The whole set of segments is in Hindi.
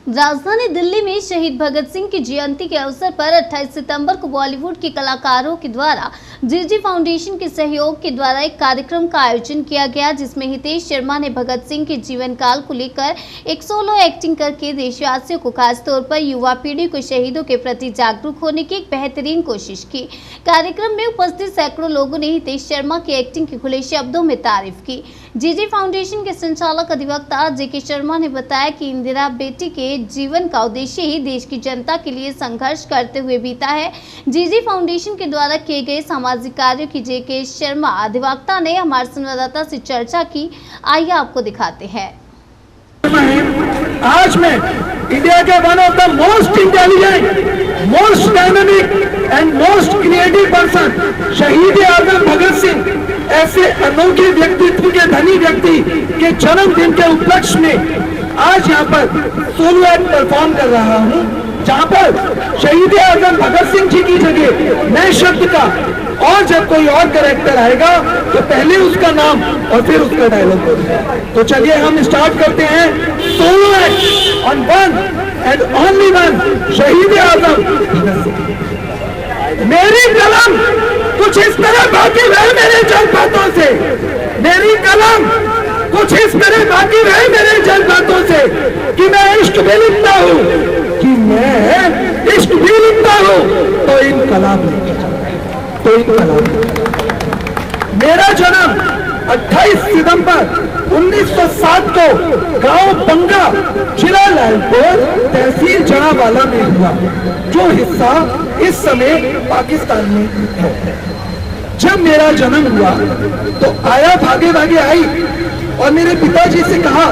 राजधानी दिल्ली में शहीद भगत सिंह की जयंती के अवसर पर 28 सितंबर को बॉलीवुड के कलाकारों के द्वारा जीजी फाउंडेशन के सहयोग के द्वारा एक कार्यक्रम का आयोजन किया गया, जिसमें हितेश शर्मा ने भगत सिंह के जीवन काल को लेकर एक सोलो एक्टिंग करके देशवासियों को, खासतौर पर युवा पीढ़ी को शहीदों के प्रति जागरूक होने की एक बेहतरीन कोशिश की। कार्यक्रम में उपस्थित सैकड़ों लोगों ने हितेश शर्मा की एक्टिंग की खुले शब्दों में तारीफ की। जीजी फाउंडेशन के संचालक अधिवक्ता जेके शर्मा ने बताया कि इंदिरा बेटी के जीवन का उद्देश्य ही देश की जनता के लिए संघर्ष करते हुए बीता है। जीजी फाउंडेशन के द्वारा किए गए सामाजिक कार्यों की जेके शर्मा अधिवक्ता ने हमारे संवाददाता से चर्चा की। आइए आपको दिखाते हैं। आज मैं इंडिया के one of the most intelligent, most dynamic and most creative person शहीद आजम भगत सिंह ऐसे अनोखे व्यक्तित्व के धनी व्यक्ति के जन्मदिन के उपलक्ष्य में आज यहाँ पर सोलो एक्ट परफॉर्म कर रहा हूँ, जहाँ पर शहीद आजम भगत सिंह जी की जगह नए शब्द का और जब कोई और कैरेक्टर आएगा तो पहले उसका नाम और फिर उसका डायलॉग होगा। तो चलिए हम स्टार्ट करते हैं solo act on one and only one शहीद आजम भगत सिंह। मेरी कलम कुछ इस तरह बाकी रहे मेरे जज्बातों से, मेरी कलम कुछ इस तरह बाकी रहे मेरे जज्बातों से कि मैं इश्क भी लिखता हूँ, कि मैं इश्क भी लिखता हूँ तो इन कलाम तो इन कलाम। मेरा जन्म 28 सितंबर 1907 को गांव बंगा, जिला लालपुर, तहसील जनावाला में हुआ, जो हिस्सा इस समय पाकिस्तान में है। जब मेरा जन्म हुआ तो आया भागे भागे आई और मेरे पिताजी से कहा,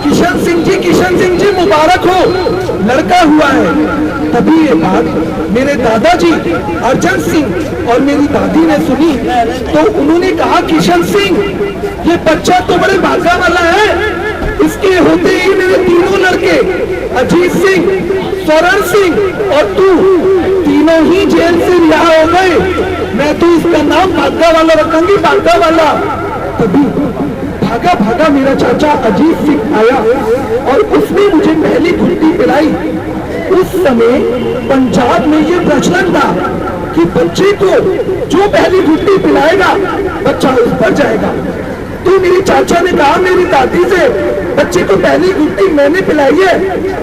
किशन सिंह जी मुबारक हो, लड़का हुआ है। तभी ये बात मेरे दादाजी अर्जन सिंह और मेरी दादी ने सुनी तो उन्होंने कहा, किशन सिंह ये बच्चा तो बड़े भागा वाला है, इसके होते ही मेरे तीनों लड़के अजीत सिंह, स्वरण सिंह और तू तीनों ही जेल से रिहा हो गए। मैं तो इसका नाम भागा वाला रखूंगी, भागा वाला। तभी भागा भागा मेरा चाचा अजीत सिंह आया और उसने मुझे पहली घुट्टी पिलाई। उस समय पंजाब में ये प्रचलन था कि बच्चे को जो पहली घुट्टी पिलाएगा बच्चा उस पर जाएगा। तो मेरे चाचा ने कहा मेरी दादी से, बच्चे को पहली घुट्टी मैंने पिलाई है,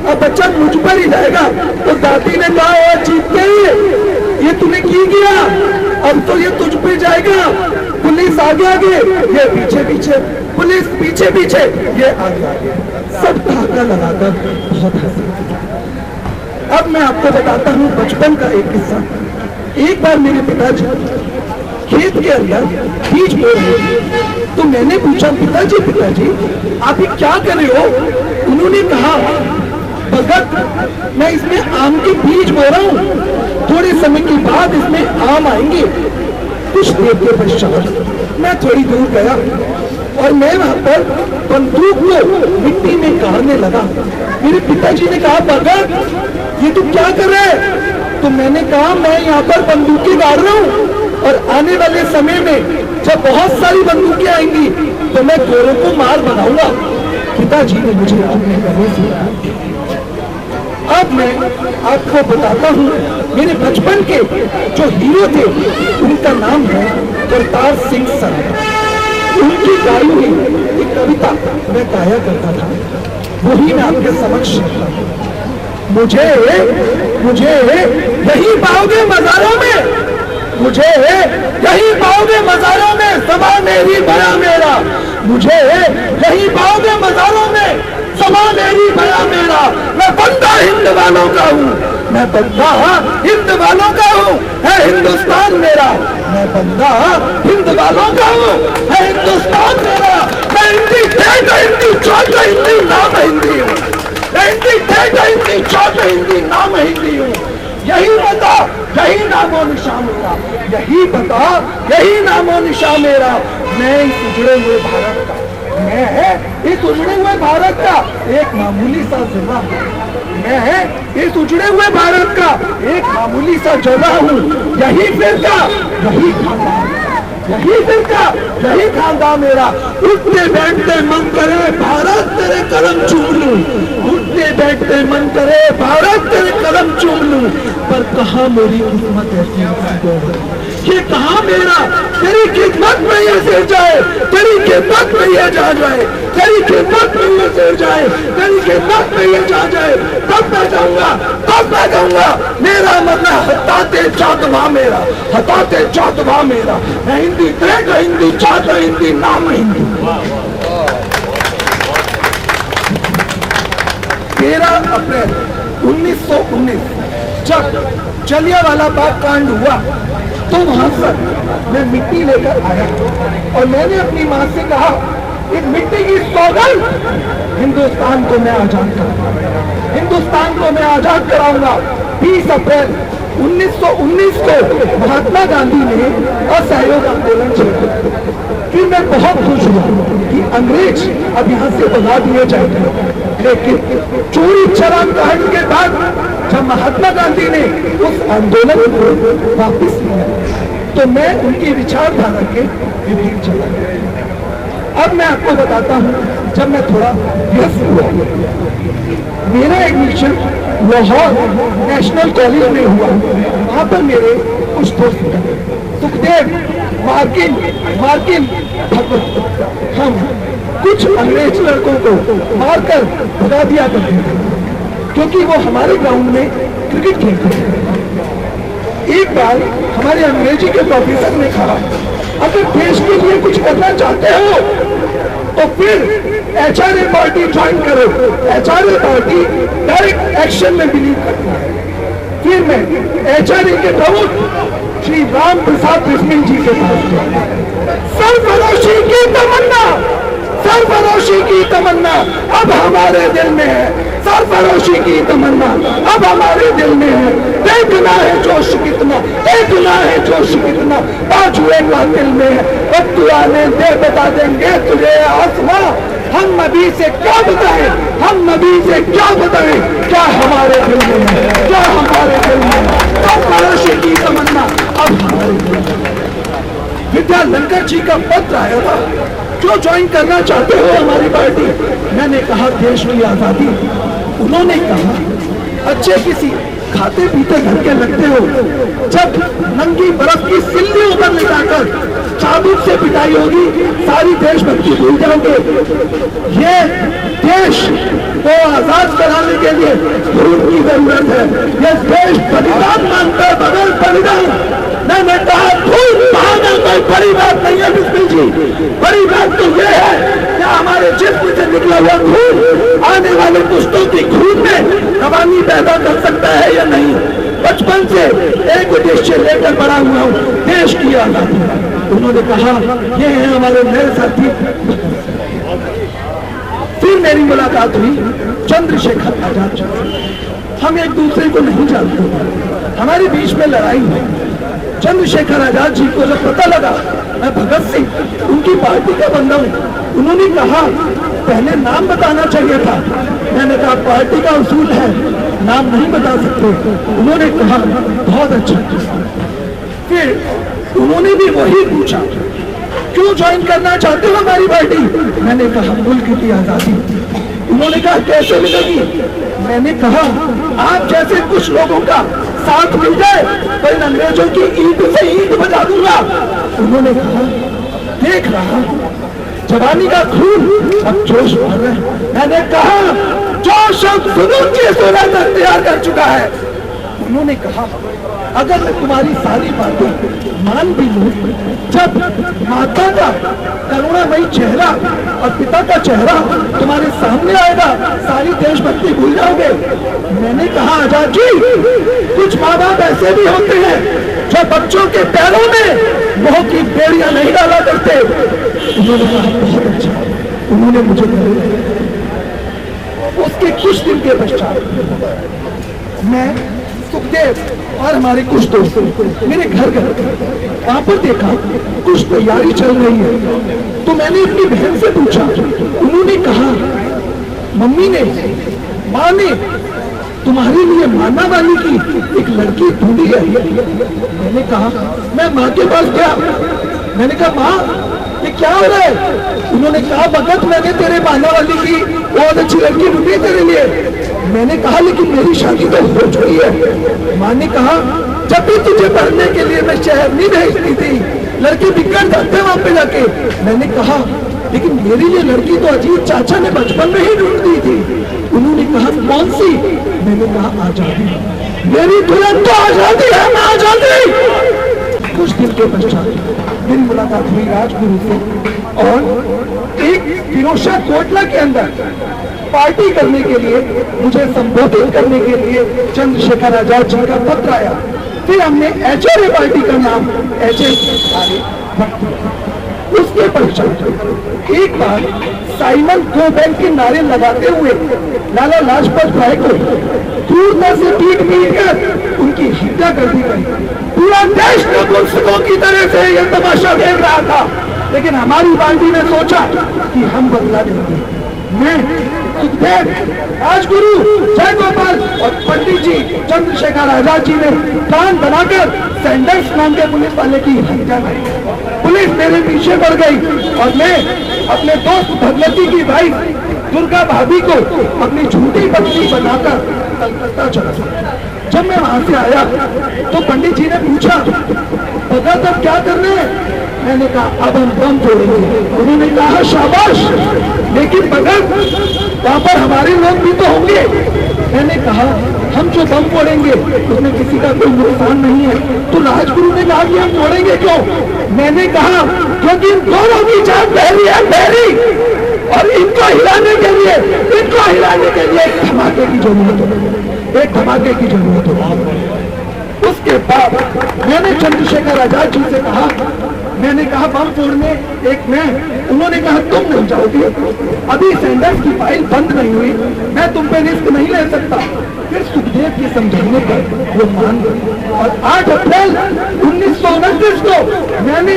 अब बच्चा मुझ पर ही जाएगा। तो दादी ने कहा, जीत गई, ये तूने की गया, अब तो ये तुझ पे जाएगा। पुलिस आगे आगे, ये पीछे पीछे, पुलिस पीछे पीछे, ये आगे आगे, सब धागा लगाकर बहुत हंसे। अब मैं आपको बताता हूँ बचपन का एक किस्सा। एक बार मेरे पिताजी खेत के अंदर बीज बो रहे थे, तो मैंने पूछा, पिताजी आप ये क्या कर रहे हो? उन्होंने कहा, भगत मैं इसमें आम के बीज बो रहा हूँ, थोड़े समय के बाद इसमें आम आएंगे। कुछ देर के पश्चात मैं थोड़ी दूर गया और मैं वहां पर बंदूक को मिट्टी में गाड़ने लगा। मेरे पिताजी ने कहा, भगत ये तू क्या कर रहे है? तो मैंने कहा, मैं यहाँ पर बंदूकें गाड़ रहा हूँ और आने वाले समय में जब बहुत सारी बंदूकें आएंगी तो मैं गोरों को मार बनाऊंगा। पिताजी ने मुझे अपने कहने से। अब मैं आपको बताता हूँ मेरे बचपन के जो हीरो थे उनका नाम है करतार सिंह सर। उनकी गाई हुई एक कविता मैं गाया करता था, वही मैं आपके समक्ष मुझे यही पाओगे मज़ारों में, मुझे यही पाओगे मज़ारों में, समा मेरी बया मेरा, मुझे यही पाओगे मज़ारों में, समा मेरी बया मेरा। मैं बंदा हिंद वालों का हूँ, मैं बंदा हिंद वालों का हूँ, है हिंदुस्तान मेरा। मैं बंदा हिंद वालों का हूँ, है हिंदुस्तान मेरा। मैं हिंदी ठेठ हिंदी चौथ हिंदी नाम हिंदी हूँ, मैं हिंदी ठेठ हिंदी चौथ हिंदी नाम हिंदी हूँ। यही बता यही नामो निशा मेरा, यही बता यही नामो निशा मेरा। मैं इस उजड़े हुए भारत का, मैं इस उजड़े हुए भारत का एक मामूली सा जिला हूँ, मैं इस उजड़े हुए भारत का एक मामूली सा जला हूँ। यही फिरका यही खानदान, यही फिरका यही खानदान मेरा। उठते बैठते मन करे भारत तेरे कदम चूम लूं, उठते बैठते देखते मन करे भारत तेरे कदम चूम लूं, पर कहाँ मेरी किस्मत ऐसी ये कहाँ मेरा तेरी खिदमत में ये सिर जाए, तेरी खिदमत में ये जा जाए, तेरी खिदमत में ये सिर जाए, तेरी खिदमत में ये जा जाए, तब मैं जाऊंगा, तब मैं जाऊंगा। मेरा मतलब हटाते चातवा मेरा, हटाते चातवा मेरा। मैं हिंदी देख हिंदी चाहता हिंदी नाम हिंदी। 13 अप्रैल 1919 जब जलियांवाला बाग कांड हुआ तो वहां पर मैं मिट्टी लेकर आया और मैंने अपनी मां से कहा इस मिट्टी की सौगंध हिंदुस्तान को मैं आजाद कराऊंगा, हिंदुस्तान को मैं आजाद कराऊंगा। 20 अप्रैल 1919 को महात्मा गांधी ने असहयोग आंदोलन छेड़ा। फिर मैं बहुत खुश हुआ कि अंग्रेज अब यहाँ से भगा दिए जाएंगे, लेकिन चोरी चराम कांड के बाद जब महात्मा गांधी ने उस आंदोलन को वापस लिया तो मैं उनकी विचारधारा के विपरीत चला गया। अब मैं आपको बताता हूँ, जब मैं थोड़ा व्यस्त हुआ, मेरा एडमिशन लाहौर नेशनल कॉलेज में हुआ। वहाँ पर मेरे कुछ दोस्त सुखदेव, मार्किन भगवत, हम कुछ अंग्रेज लड़कों को मारकर भगा दिया करते थे क्योंकि वो हमारे ग्राउंड में क्रिकेट खेलते थे। एक बार हमारे अंग्रेजी के प्रोफेसर ने कहा अगर देश के लिए कुछ करना चाहते हो तो फिर HRA पार्टी ज्वाइन करो। HRA पार्टी डायरेक्ट एक्शन में बिलीव करती है। फिर मैं HRA के प्रमुख श्री राम प्रसाद बिस्मिल जी के पास गया। सरफरोशी की तमन्ना, सरफरोशी की तमन्ना अब हमारे दिल में है, सरफरोशी की तमन्ना अब हमारे दिल में है। देखना है जोश कितना, देखना है जोश कितना बाजुएगा दिल में है। अब तू आने दे बता देंगे तुझे आसमां, हम नबी से क्या बताएं, हम नबी से क्या बताएं, क्या हमारे दिल में है, क्या हमारे दिल में है। सरफरोशी की तमन्ना अब हमारे दिल में है। विद्या लंकर जी का पत्र आया था, क्यों ज्वाइन करना चाहते हो हमारी पार्टी? मैंने कहा देश की आजादी। उन्होंने कहा अच्छे किसी खाते पीते घर के लगते हो, जब नंगी बर्फ की सिल्ली ऊपर लेटाकर चाबुक से पिटाई होगी सारी देशभक्ति भूल जाओगे। ये देश को आजाद कराने के लिए खून की जरूरत है। ये देश बलिदान मांगता है, बगैर बलिदान। मैंने कहा खून बहाना कोई बड़ी बात नहीं है बिस्मिल जी, बड़ी बात तो ये है कि हमारे जिस्म से निकला हुआ खून आने वाले पुश्तों की खून में रवानी पैदा कर सकता है या नहीं। बचपन से एक उद्देश्य लेकर बड़ा हुआ हूँ, देश की आजादी। उन्होंने कहा ये है हमारे नए साथी। फिर मेरी मुलाकात हुई चंद्रशेखर आजाद जी। हम एक दूसरे को नहीं जानते, हमारे बीच में लड़ाई हुई। चंद्रशेखर आजाद जी को जब पता लगा मैं भगत सिंह उनकी पार्टी का बंदा हूँ, उन्होंने कहा पहले नाम बताना चाहिए था। मैंने कहा पार्टी का उसूल है, नाम नहीं बता सकते। उन्होंने कहा बहुत अच्छा। फिर उन्होंने भी वही पूछा क्यों ज्वाइन करना चाहते हो हमारी पार्टी? मैंने कहा मुल्क की आजादी। उन्होंने कहा कैसे मिलेगी? मैंने कहा आप जैसे कुछ लोगों का साथ मिल जाए तो इन अंग्रेजों की ईंट से ईंट बजा दूंगा। उन्होंने कहा देख रहा जवानी का खून अब जोश भर रहा है। मैंने कहा जोश अब जुनून की सूरत अख्तियार कर चुका है। उन्होंने कहा अगर मैं तुम्हारी सारी बातें मान भी लूं, जब माता का करुणामयी चेहरा और पिता का चेहरा तुम्हारे सामने आएगा सारी देशभक्ति भूल जाओगे। मैंने कहा आजाद जी कुछ माँ बाप ऐसे भी होते हैं जो बच्चों के पैरों में मोह की बेड़ियां नहीं डाला करते। उन्होंने कहा बहुत अच्छा। उन्होंने मुझे उसके कुछ दिन के पश्चात मैं सुखदेव और हमारे कुछ दोस्त मेरे घर गए, वहां पर देखा कुछ तैयारी चल रही है। तो मैंने अपनी बहन से पूछा, उन्होंने कहा मम्मी ने, माँ ने तुम्हारे लिए माना वाली की एक लड़की ढूंढी है। मैंने कहा मैं माँ के पास गया, मैंने कहा माँ ये क्या हो रहा है? उन्होंने कहा भगत मैंने तेरे माना वाली की बहुत अच्छी लड़की ढूंढी तेरे लिए। मैंने कहा लेकिन मेरी शादी तो हो चुकी है। माँ ने कहा जब भी तुझे पढ़ने के लिए मैं शहर नहीं भेजती थी, लड़के बिगड़ जाते वहां पे जाके। मैंने कहा लेकिन मेरे लिए लड़की तो अजीत चाचा ने बचपन में ही ढूंढ दी थी। उन्होंने कहा कौन सी? मैंने कहा आजादी। मेरी दुल्हन तो आजादी है, मैं आजादी। कुछ दिन के पश्चात मेरी मुलाकात हुई राजगुरु से और एक फिरोजशाह कोटला के अंदर पार्टी करने के लिए, मुझे संबोधित करने के लिए चंद्रशेखर आजाद जी का पत्र आया। फिर हमने एचआरए पार्टी का नाम उसके पश्चात एक बार साइमन गो बैंक के नारे लगाते हुए लाला लाजपत राय को क्रूरता से पीट कर उनकी हत्या कर दी गई। पूरा देश नपुंसकों की तरह से यह तमाशा देख रहा था, लेकिन हमारी पार्टी ने सोचा कि हम बदला देंगे। मैं सुखदेव, राजगुरु, जय गोपाल और पंडित जी चंद्रशेखर आजाद जी ने प्लान बनाकर सैंडर्स नाम के पुलिस वाले की हत्या की। पुलिस मेरे पीछे पड़ गई और मैं अपने दोस्त भगवती की भाई दुर्गा भाभी को अपनी झूठी पत्नी बनाकर कलकत्ता चला गया। जब मैं वहां से आया तो पंडित जी ने पूछा भगत अब क्या करना है? मैंने कहा अब हम बम फोड़ेंगे। उन्होंने कहा शाबाश, लेकिन भगत वहां पर हमारे लोग भी तो होंगे। मैंने कहा हम जो बम फोड़ेंगे उसमें किसी का कोई नुकसान नहीं है। तो राजगुरु ने कहा कि हम फोड़ेंगे क्यों? मैंने कहा क्योंकि दोनों की जान बहरी है, बहरी, और इनको हिलाने के लिए एक धमाके की जरूरत है, एक धमाके की जरूरत है। उसके बाद मैंने चंद्रशेखर आजाद जी से कहा, मैंने कहा बम फोड़ने एक मैं, उन्होंने कहा तुम नहीं जाओगे, अभी सैंडर्स की फाइल बंद नहीं हुई, मैं तुम पे रिस्क नहीं ले सकता। फिर सुखदेव के समझाने पर वो मान गए और 8 अप्रैल 1929 को मैंने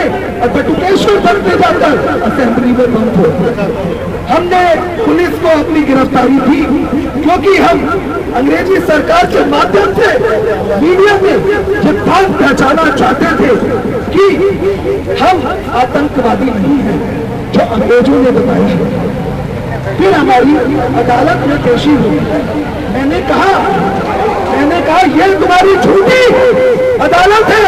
बटुकेश्वर तक पे जाकर असेंबली में बम फोड़ दिया। हमने पुलिस को अपनी गिरफ्तारी दी क्योंकि हम अंग्रेजी सरकार के माध्यम से मीडिया में ये बात पहचाना चाहते थे कि हम आतंकवादी नहीं हैं जो अंग्रेजों ने बताया है। फिर हमारी अदालत में पेशी हुई। मैंने कहा ये तुम्हारी झूठी अदालत है,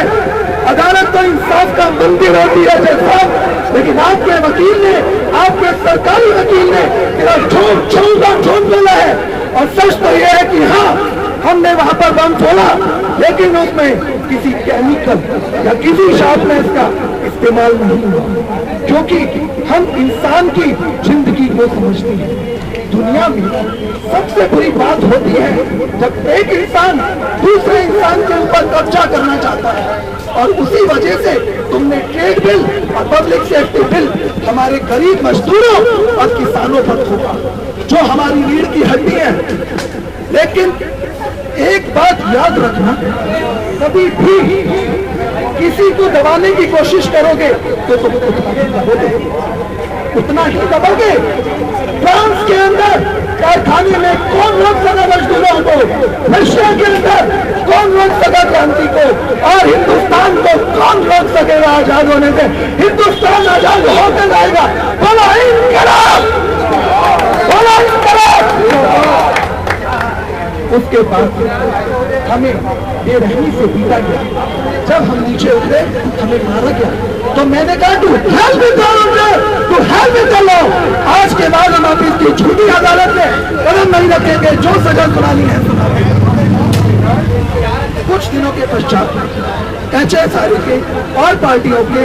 अदालत तो इंसाफ का मंदिर होती है साहब, लेकिन आपके वकील ने, आपके सरकारी वकील ने मेरा झूठ बोला है। और सच तो यह है कि हाँ हमने वहां पर बम फोड़ा, लेकिन उसमें किसी केमिकल या किसी शार्पनेस का इस्तेमाल नहीं हुआ, क्योंकि हम इंसान की जिंदगी को समझते हैं। दुनिया में सबसे बुरी बात होती है जब एक इंसान दूसरे इंसान के ऊपर कब्जा करना चाहता है, और उसी वजह से तुमने ट्रेड बिल और पब्लिक सेफ्टी बिल हमारे गरीब मजदूरों और किसानों पर थोपा, जो हमारी रीढ़ की हड्डी है। लेकिन एक बात याद रखना, कभी भी किसी को दबाने की कोशिश करोगे तो तुम उतना ही दबोगे। फ्रांस के अंदर कारखाने में कौन रोक सका मजदूरों को, रशिया के अंदर कौन रोक सका क्रांति को, और हिंदुस्तान को कौन रोक सकेगा आजाद होने से? हिंदुस्तान आजाद होकर जाएगा। बोलो इनकलाब, बोलो इनकलाब। उसके बाद हमें बेरहमी से पीटा गया। जब हम नीचे उतरे हमें मारा गया, तो मैंने कहा तू हेल में चलो। आज के बाद हम आप इसकी झूठी अदालत में कदम नहीं रखेंगे, जो सजा सुनानी है सुनाएंगे। कुछ दिनों के पश्चात एचएसआरए के और पार्टियों के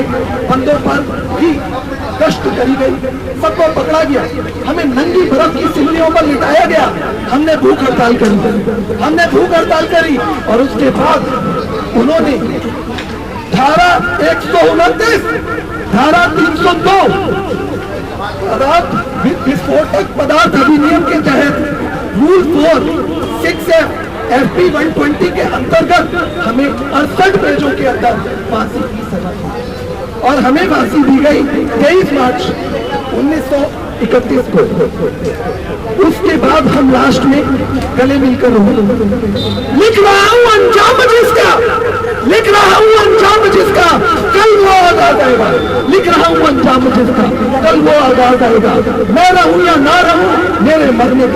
बंदों पर भी गश्त करी गई, सबको पकड़ा गया, हमें नंगी बर्फ की सिल्लियों पर लिटाया गया। हमने भूख हड़ताल करी और उसके बाद उन्होंने धारा 129, धारा 302 विस्फोटक पदार्थ अधिनियम के तहत रूल 4, 6F, FP 120 के अंतर्गत हमें 68 पेजों के अंदर फांसी की सजा दी और हमें फांसी दी गई 23 मार्च 1931 को। उसके बाद हम लास्ट में गले मिलकर लिख रहा हूं अंजाम जिसका कल वो आगाज आएगा। लिख रहा हूं अंजाम जिसका, कल वो आगाज आएगा। मैं रहूं या ना रहूं, मेरे मरने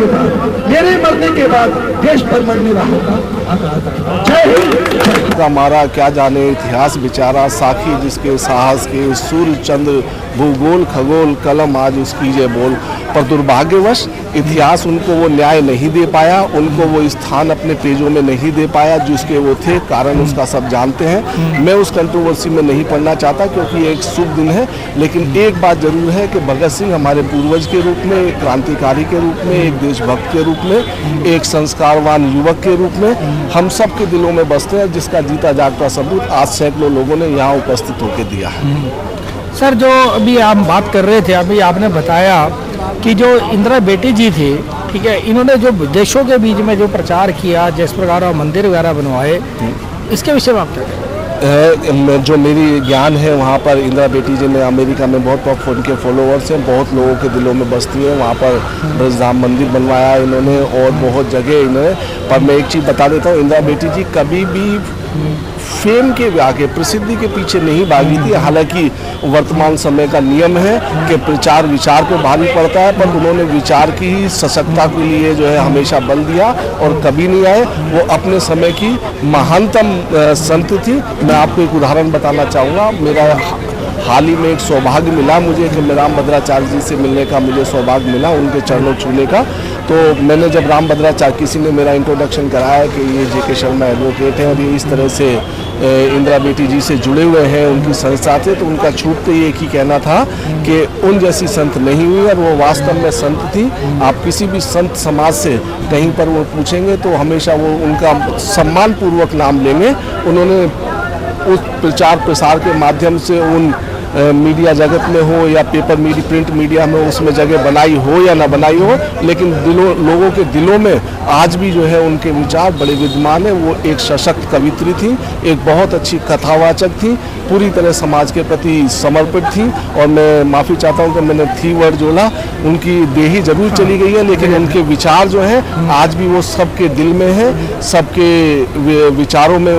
के बाद देश पर मरने रहा होगा आगाज आएगा। जय हिंद। हमारा क्या जाने इतिहास बेचारा, साखी जिसके साहस के, सूर्य चंद्र भूगोल खगोल कलम आज उसकी जय बोल। पर दुर्भाग्यवश इतिहास उनको वो न्याय नहीं दे पाया, उनको वो स्थान अपने पेजों में नहीं दे पाया जिसके वो थे। कारण उसका सब जानते हैं। मैं उस कंट्रोवर्सी में नहीं पढ़ना चाहता क्योंकि एक शुभ दिन है। लेकिन एक बात जरूर है कि भगत सिंह हमारे पूर्वज के रूप में, एक क्रांतिकारी के रूप में, एक देशभक्त के रूप में, एक संस्कारवान युवक के रूप में हम सब के दिलों में बसते हैं, जिसका जीता जागता सबूत आज सैकड़ों लोगों ने यहाँ उपस्थित होकर दिया है। सर, जो अभी आप बात कर रहे थे, अभी आपने बताया कि जो इंदिरा बेटी जी थी, ठीक है, इन्होंने जो देशों के बीच में जो प्रचार किया, जिस प्रकार मंदिर वगैरह बनवाए, इसके विषय में आप क्या कहें? जो मेरी ज्ञान है वहाँ पर इंदिरा बेटी जी ने अमेरिका में बहुत उनके फॉलोअर्स हैं, बहुत लोगों के दिलों में बसती है। वहाँ पर ब्रजधाम मंदिर बनवाया इन्होंने और बहुत जगह इन्होंने। पर मैं एक चीज़ बता देता हूँ, इंदिरा बेटी जी कभी भी फेम के आगे, प्रसिद्धि के पीछे नहीं भागी थी। हालांकि वर्तमान समय का नियम है कि प्रचार विचार पे भारी पड़ता है, पर उन्होंने विचार की ही सशक्तता के लिए जो है हमेशा बल दिया और कभी नहीं आए। वो अपने समय की महानतम संत थी। मैं आपको एक उदाहरण बताना चाहूँगा। मेरा हाल ही में एक सौभाग्य मिला मुझे कि मैं रामभद्राचार्य जी से मिलने का मुझे सौभाग्य मिला, उनके चरणों छूने का। तो मैंने जब रामभद्राचार्य, किसी ने मेरा इंट्रोडक्शन कराया कि ये जेके शर्मा एडवोकेट हैं और ये इस तरह से इंदिरा बेटी जी से जुड़े हुए हैं, उनकी संस्था से, तो उनका छूटते ही एक ही कहना था कि उन जैसी संत नहीं हुई और वो वास्तव में संत थी। आप किसी भी संत समाज से कहीं पर वो पूछेंगे तो हमेशा वो उनका सम्मानपूर्वक नाम लेंगे। उन्होंने उस प्रचार प्रसार के माध्यम से उन मीडिया जगत में हो या पेपर मीडिया, प्रिंट मीडिया में, उसमें जगह बनाई हो या ना बनाई हो, लेकिन लोगों के दिलों में आज भी जो है उनके विचार बड़े विद्यमान हैं। वो एक सशक्त कवित्री थी, एक बहुत अच्छी कथावाचक थी, पूरी तरह समाज के प्रति समर्पित थी। और मैं माफ़ी चाहता हूँ कि मैंने थी वर्ड जोड़ा। उनकी देही जरूर चली गई है, लेकिन उनके विचार जो हैं आज भी वो सबके दिल में है, सबके विचारों में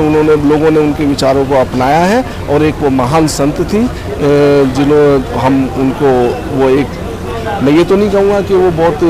लोगों ने उनके विचारों को अपनाया है। और एक वो महान संत थी जिन्होंने हम उनको, वो एक, मैं ये तो नहीं कहूँगा कि वो बहुत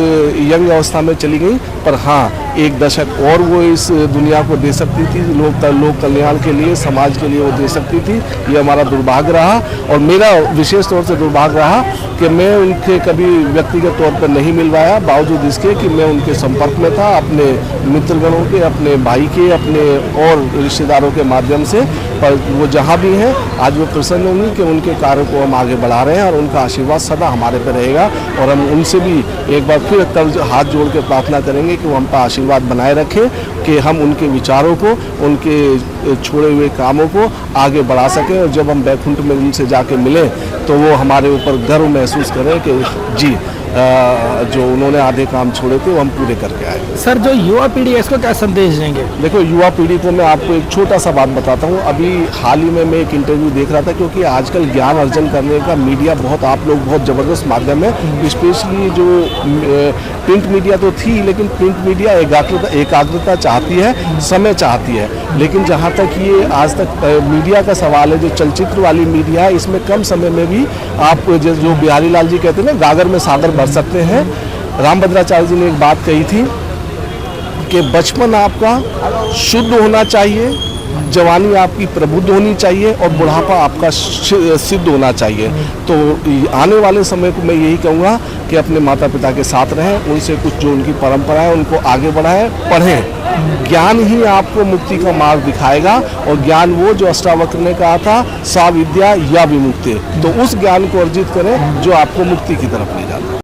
यंग अवस्था में चली गई, पर हाँ एक दशक और वो इस दुनिया को दे सकती थी, लोक कल्याण के लिए, समाज के लिए वो दे सकती थी। ये हमारा दुर्भाग्य रहा। और मेरा विशेष तौर से दुर्भाग्य रहा कि मैं उनके कभी व्यक्तिगत तौर पर नहीं मिल पाया, बावजूद इसके कि मैं उनके संपर्क में था, अपने मित्रगणों के, अपने भाई के, अपने और रिश्तेदारों के माध्यम से। पर वो जहाँ भी हैं आज वो प्रसन्न होंगी कि उनके कार्य को हम आगे बढ़ा रहे हैं और उनका आशीर्वाद सदा हमारे पर रहेगा। और हम उनसे भी एक बार फिर तब हाथ जोड़ के प्रार्थना करेंगे कि वो हम पर आशीर्वाद बनाए रखें कि हम उनके विचारों को, उनके छोड़े हुए कामों को आगे बढ़ा सकें। और जब हम बैकुंठ में उनसे जाके मिलें तो वो हमारे ऊपर गर्व महसूस करें कि जी जो उन्होंने आधे काम छोड़े थे वो हम पूरे करके आए। सर, जो युवा पीढ़ी है इसको क्या संदेश देंगे? देखो, युवा पीढ़ी को मैं आपको एक छोटा सा बात बताता हूँ। अभी हाल ही में मैं एक इंटरव्यू देख रहा था, क्योंकि आजकल ज्ञान अर्जन करने का मीडिया बहुत, आप लोग बहुत ज़बरदस्त माध्यम है। स्पेशली जो प्रिंट मीडिया तो थी, लेकिन प्रिंट मीडिया एकाग्रता चाहती है, समय चाहती है। लेकिन जहाँ तक ये आज तक मीडिया का सवाल है, जो चलचित्र वाली मीडिया है, इसमें कम समय में भी आप जो बिहारी लाल जी कहते हैं ना, गागर में सागर भर सकते हैं। रामभद्राचार्य जी ने एक बात कही थी कि बचपन आपका शुद्ध होना चाहिए, जवानी आपकी प्रबुद्ध होनी चाहिए और बुढ़ापा आपका सिद्ध होना चाहिए। तो आने वाले समय को मैं यही कहूँगा कि अपने माता पिता के साथ रहें, उनसे कुछ जो उनकी परंपरा है उनको आगे बढ़ाएं, पढ़ें। ज्ञान ही आपको मुक्ति का मार्ग दिखाएगा। और ज्ञान वो जो अष्टावक्र ने कहा था, सा विद्या या विमुक्ति, तो उस ज्ञान को अर्जित करें जो आपको मुक्ति की तरफ ले जाता है।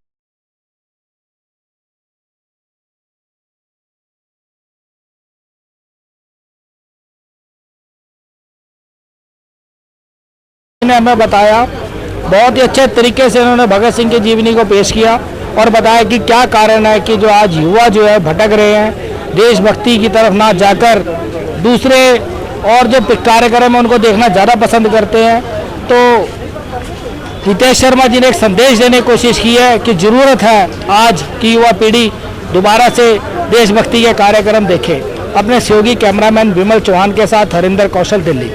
ने हमें बताया, बहुत ही अच्छे तरीके से उन्होंने भगत सिंह की जीवनी को पेश किया और बताया कि क्या कारण है कि जो आज युवा जो है भटक रहे हैं, देशभक्ति की तरफ ना जाकर दूसरे और जो कार्यक्रम है उनको देखना ज़्यादा पसंद करते हैं। तो हितेश शर्मा जी ने एक संदेश देने की कोशिश की है कि ज़रूरत है आज की युवा पीढ़ी दोबारा से देशभक्ति के कार्यक्रम देखे। अपने सहयोगी कैमरामैन विमल चौहान के साथ हरिंदर कौशल, दिल्ली।